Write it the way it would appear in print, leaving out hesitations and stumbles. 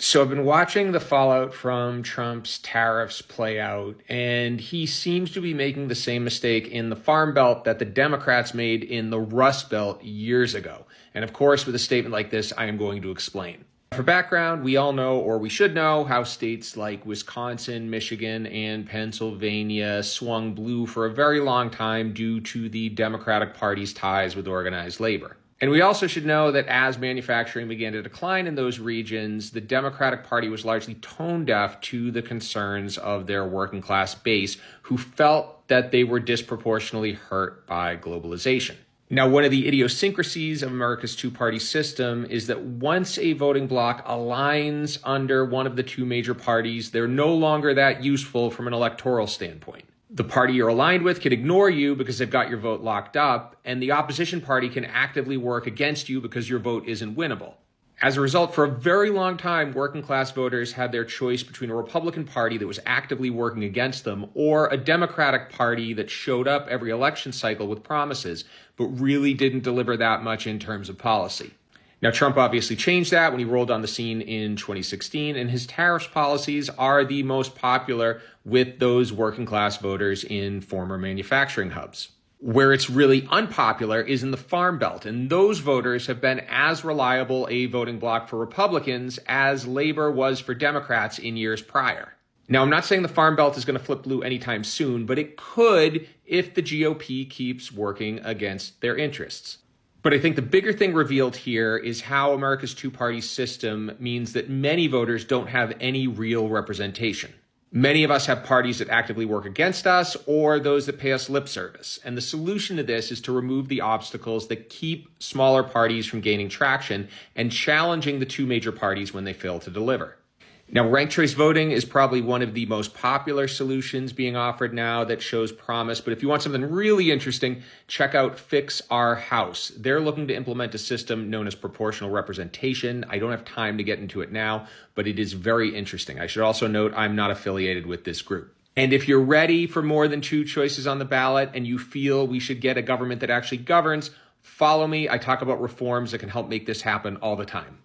So I've been watching the fallout from Trump's tariffs play out, and he seems to be making the same mistake in the Farm Belt that the Democrats made in the Rust Belt years ago. And of course, with a statement like this, I am going to explain. For background, we all know, or we should know, how states like Wisconsin, Michigan, and Pennsylvania swung blue for a very long time due to the Democratic Party's ties with organized labor. And we also should know that as manufacturing began to decline in those regions, the Democratic Party was largely tone deaf to the concerns of their working class base, who felt that they were disproportionately hurt by globalization. Now, one of the idiosyncrasies of America's two-party system is that once a voting bloc aligns under one of the two major parties, they're no longer that useful from an electoral standpoint. The party you're aligned with can ignore you because they've got your vote locked up, and the opposition party can actively work against you because your vote isn't winnable. As a result, for a very long time, working class voters had their choice between a Republican Party that was actively working against them or a Democratic Party that showed up every election cycle with promises, but really didn't deliver that much in terms of policy. Now, Trump obviously changed that when he rolled on the scene in 2016, and his tariffs policies are the most popular with those working class voters in former manufacturing hubs. Where it's really unpopular is in the Farm Belt, and those voters have been as reliable a voting bloc for Republicans as labor was for Democrats in years prior. Now, I'm not saying the Farm Belt is going to flip blue anytime soon, but it could if the GOP keeps working against their interests. But I think the bigger thing revealed here is how America's two-party system means that many voters don't have any real representation. Many of us have parties that actively work against us or those that pay us lip service. And the solution to this is to remove the obstacles that keep smaller parties from gaining traction and challenging the two major parties when they fail to deliver. Now, ranked choice voting is probably one of the most popular solutions being offered now that shows promise. But if you want something really interesting, check out Fix Our House. They're looking to implement a system known as proportional representation. I don't have time to get into it now, but it is very interesting. I should also note I'm not affiliated with this group. And if you're ready for more than two choices on the ballot and you feel we should get a government that actually governs, follow me. I talk about reforms that can help make this happen all the time.